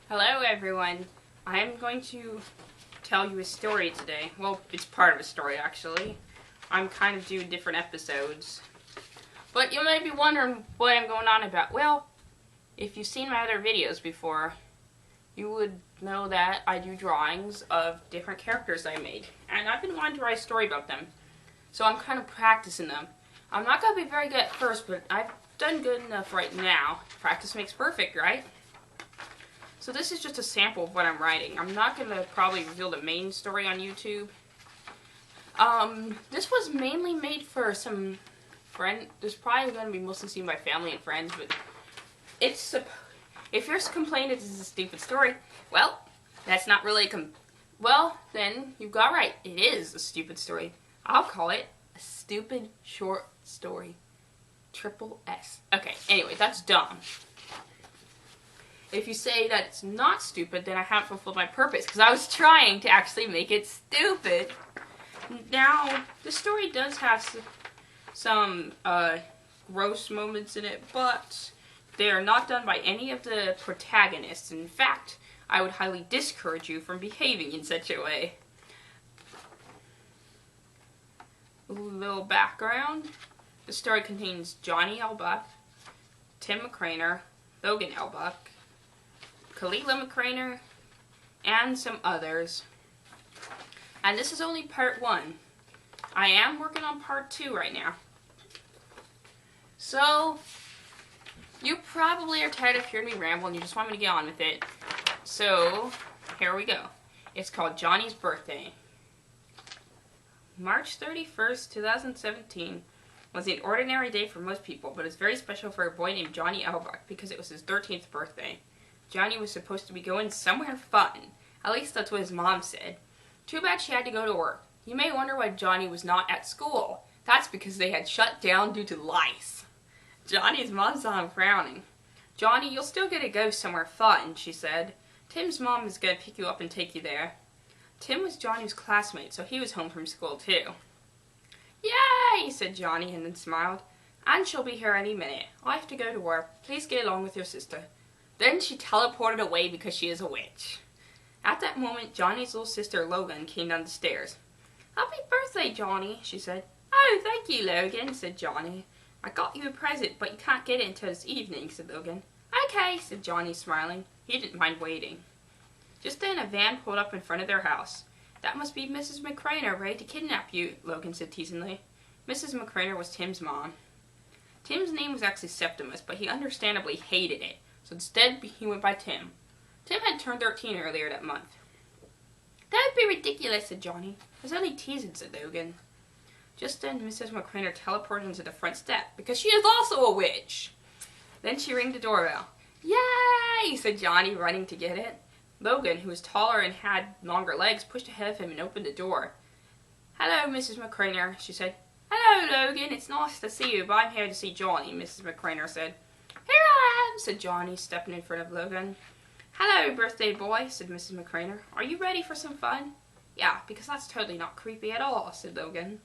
Hello everyone. I'm going to tell you a story today. Well, it's part of a story actually. I'm kind of doing different episodes. But you might be wondering what I'm going on about. Well, if you've seen my other videos before, you would know that I do drawings of different characters I made. And I've been wanting to write a story about them. So I'm kind of practicing them. I'm not going to be very good at first, but I've done good enough right now. Practice makes perfect, right? So this is just a sample of what I'm writing. I'm not going to probably reveal the main story on YouTube. This was mainly made for some friend. This is probably going to be mostly seen by family and friends, but it's if you're complaining this is a stupid story, well, that's not really well, then you got right. It is a stupid story. I'll call it a stupid short story. Triple S. Okay, anyway, that's dumb. If you say that it's not stupid, then I haven't fulfilled my purpose, because I was trying to actually make it stupid. Now, the story does have some gross moments in it, but they are not done by any of the protagonists. In fact, I would highly discourage you from behaving in such a way. A little background. The story contains Johnny L. Buck, Tim McCraner, Logan L. Buck, Kalila McCraner, and some others. And this is only part 1. I am working on part 2 right now. So, you probably are tired of hearing me ramble and you just want me to get on with it. So, here we go. It's called Johnny's Birthday. March 31st, 2017 was an ordinary day for most people, but it's very special for a boy named Johnny L. Buck because it was his 13th birthday. Johnny was supposed to be going somewhere fun. At least that's what his mom said. Too bad she had to go to work. You may wonder why Johnny was not at school. That's because they had shut down due to lice. Johnny's mom saw him frowning. "Johnny, you'll still get to go somewhere fun," she said. "Tim's mom is going to pick you up and take you there." Tim was Johnny's classmate, so he was home from school too. "Yay!" said Johnny and then smiled. "And she'll be here any minute. I have to go to work. Please get along with your sister." Then she teleported away because she is a witch. At that moment, Johnny's little sister Logan came down the stairs. "Happy birthday, Johnny," she said. "Oh, thank you, Logan," said Johnny. "I got you a present, but you can't get it until this evening," said Logan. "Okay," said Johnny, smiling. He didn't mind waiting. Just then, a van pulled up in front of their house. "That must be Mrs. McCraner ready to kidnap you," Logan said teasingly. Mrs. McCraner was Tim's mom. Tim's name was actually Septimus, but he understandably hated it. So instead, he went by Tim. Tim had turned 13 earlier that month. "That would be ridiculous," said Johnny. "I was only teasing," said Logan. Just then, Mrs. McCraner teleported into the front step, because she is also a witch. Then she rang the doorbell. "Yay!" said Johnny, running to get it. Logan, who was taller and had longer legs, pushed ahead of him and opened the door. "Hello, Mrs. McCraner," she said. "Hello, Logan. It's nice to see you, but I'm here to see Johnny," Mrs. McCraner said. "Here I am," said Johnny, stepping in front of Logan. "Hello, birthday boy," said Mrs. McCraner. "Are you ready for some fun?" "Yeah, because that's totally not creepy at all," said Logan.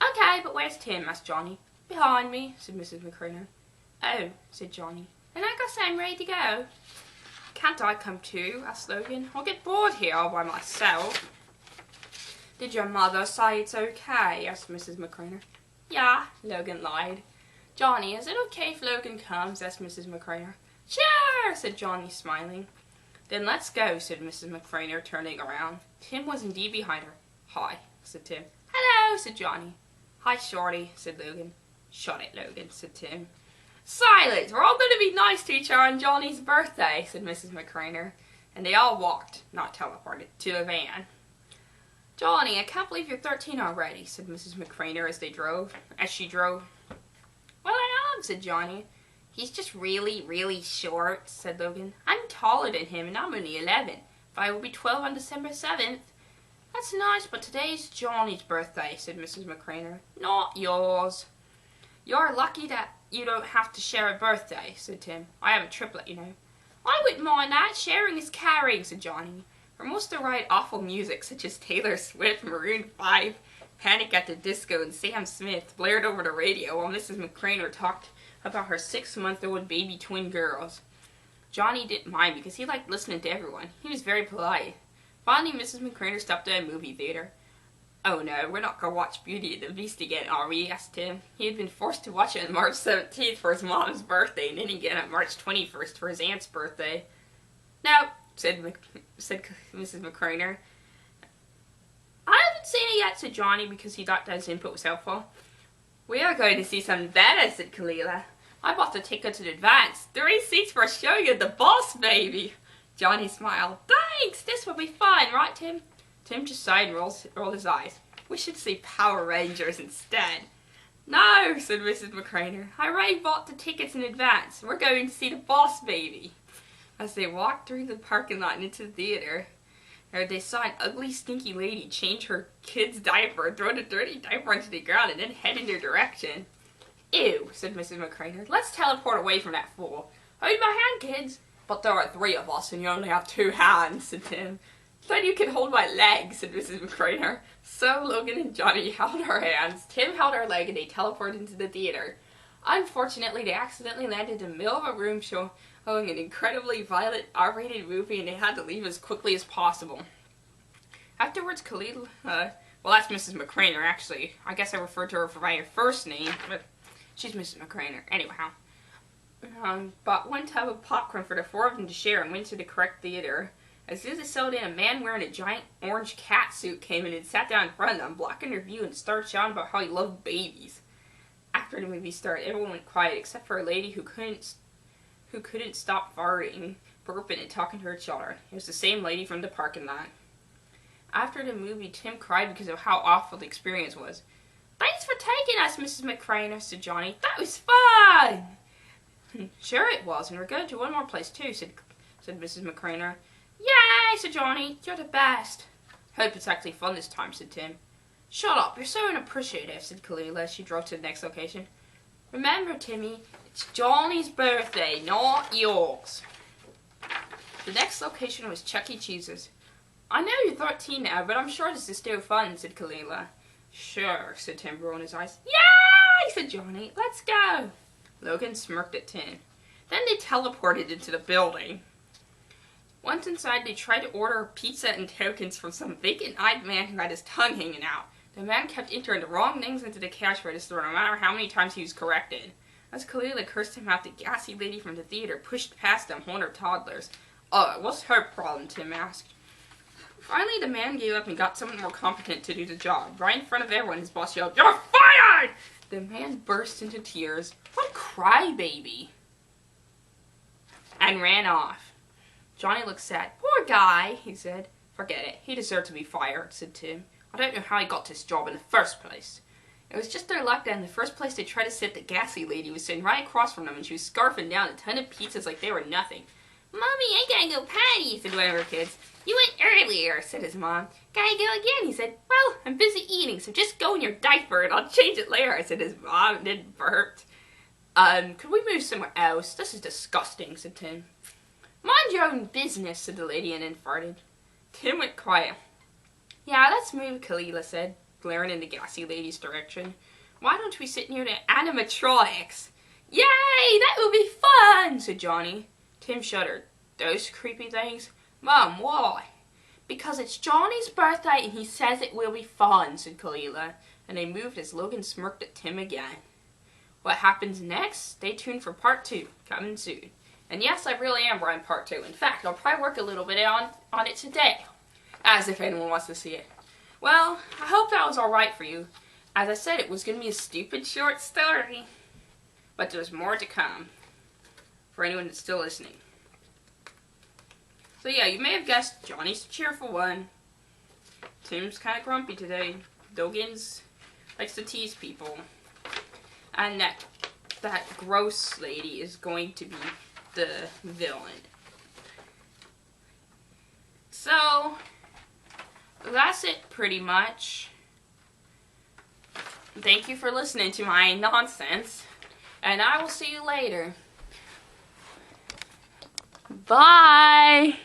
"Okay, but where's Tim?" asked Johnny. "Behind me," said Mrs. McCraner. "Oh," said Johnny. "And I guess I'm ready to go." "Can't I come too?" asked Logan. "I'll get bored here all by myself." "Did your mother say it's okay?" asked Mrs. McCraner. "Yeah," Logan lied. "Johnny, is it okay if Logan comes?" asked Mrs. McCraner. "Sure," said Johnny, smiling. "Then let's go," said Mrs. McCraner, turning around. Tim was indeed behind her. "Hi," said Tim. "Hello," said Johnny. "Hi, Shorty," said Logan. "Shut it, Logan," said Tim. "Silence! We're all going to be nice to each other on Johnny's birthday," said Mrs. McCraner. And they all walked, not teleported, to the van. "Johnny, I can't believe you're 13 already," said Mrs. McCraner as she drove. "Well, I am," said Johnny. "He's just really, really short," said Logan. "I'm taller than him, and I'm only 11. But I will be 12 on December 7th. "That's nice, but today's Johnny's birthday," said Mrs. McCraner. "Not yours." "You're lucky that you don't have to share a birthday," said Tim. "I have a triplet, you know." "I wouldn't mind that. Sharing is caring," said Johnny. For most of the ride, awful music such as Taylor Swift, Maroon 5, Panic at the Disco, and Sam Smith blared over the radio while Mrs. McCraner talked about her 6-month-old baby twin girls. Johnny didn't mind because he liked listening to everyone. He was very polite. Finally, Mrs. McCraner stopped at a movie theater. "Oh no, we're not gonna watch Beauty and the Beast again, are we?" asked Tim. He had been forced to watch it on March 17th for his mom's birthday, and then again on March 21st for his aunt's birthday. "No," said Mrs. McCraner. "I haven't seen it yet," said Johnny, because he thought that his input was helpful. "We are going to see something better," said Kalila. "I bought the tickets in advance. 3 seats for a showing of The Boss Baby." Johnny smiled. "Thanks, this will be fun, right, Tim?" Tim just sighed and rolled his eyes. "We should see Power Rangers instead." "No," said Mrs. McCraner. "I already bought the tickets in advance. We're going to see The Boss Baby." As they walked through the parking lot and into the theater, they saw an ugly, stinky lady change her kid's diaper, throw the dirty diaper onto the ground, and then head in their direction. "Ew," said Mrs. McCraner. "Let's teleport away from that fool. Hold my hand, kids." "But there are 3 of us, and you only have 2 hands," said Tim. "Then you can hold my leg," said Mrs. McCraner. So Logan and Johnny held her hands. Tim held her leg, and they teleported into the theater. Unfortunately, they accidentally landed in the middle of a room showing an incredibly violent R-rated movie, and they had to leave as quickly as possible. Afterwards, Khalil, well, that's Mrs. McCraner, actually. I guess I referred to her by her first name, but she's Mrs. McCraner. Anyhow, bought 1 tub of popcorn for the 4 of them to share and went to the correct theater. As soon as they settled in, a man wearing a giant orange cat suit came in and sat down in front of them, blocking their view, and started shouting about how he loved babies. After the movie started, everyone went quiet except for a lady who couldn't stop farting, burping, and talking to her children. It was the same lady from the parking lot. After the movie, Tim cried because of how awful the experience was. "Thanks for taking us, Mrs. McCraner," said Johnny. "That was fun!" "Sure it was, and we're going to one more place too," said Mrs. McCraner. "Yay!" said Johnny. "You're the best." "Hope it's actually fun this time," said Tim. "Shut up, you're so unappreciative," said Kalila as she drove to the next location. "Remember, Timmy, it's Johnny's birthday, not yours." The next location was Chuck E. Cheese's. "I know you're 13 now, but I'm sure this is still fun," said Kalila. "Sure," said Tim, rolling his eyes. "Yay!" said Johnny. "Let's go." Logan smirked at Tim. Then they teleported into the building. Once inside, they tried to order pizza and tokens from some vacant-eyed man who had his tongue hanging out. The man kept entering the wrong names into the cash register no matter how many times he was corrected. As Kalila cursed him out, the gassy lady from the theater pushed past them, holding her toddlers. What's her problem?" Tim asked. Finally, the man gave up and got someone more competent to do the job. Right in front of everyone, his boss yelled, "You're fired!" The man burst into tears. "What a crybaby!" And ran off. Johnny looked sad. "Poor guy," he said. "Forget it. He deserved to be fired," said Tim. "I don't know how he got this job in the first place." It was just their luck that in the first place they tried to sit, the gassy lady was sitting right across from them, and she was scarfing down a ton of pizzas like they were nothing. "Mommy, I gotta go potty," said one of her kids. "You went earlier," said his mom. "Gotta go again," he said. "Well, I'm busy eating, so just go in your diaper and I'll change it later," said his mom, and then burped. Could we move somewhere else? This is disgusting," said Tim. "Mind your own business," said the lady, and then farted. Tim went quiet. "Yeah, let's move," Kalila said, glaring in the gassy lady's direction. "Why don't we sit near the animatronics?" "Yay, that will be fun," said Johnny. Tim shuddered. "Those creepy things? Mom, why?" "Because it's Johnny's birthday and he says it will be fun," said Kalila, and they moved as Logan smirked at Tim again. What happens next? Stay tuned for part 2, coming soon. And yes, I really am writing part 2. In fact, I'll probably work a little bit on it today, as if anyone wants to see it. Well, I hope that was alright for you. As I said, it was going to be a stupid short story. But there's more to come, for anyone that's still listening. So yeah, you may have guessed Johnny's the cheerful one. Tim's kind of grumpy today. Doggins likes to tease people. And that gross lady is going to be the villain. So, that's it pretty much. Thank you for listening to my nonsense. And I will see you later. Bye!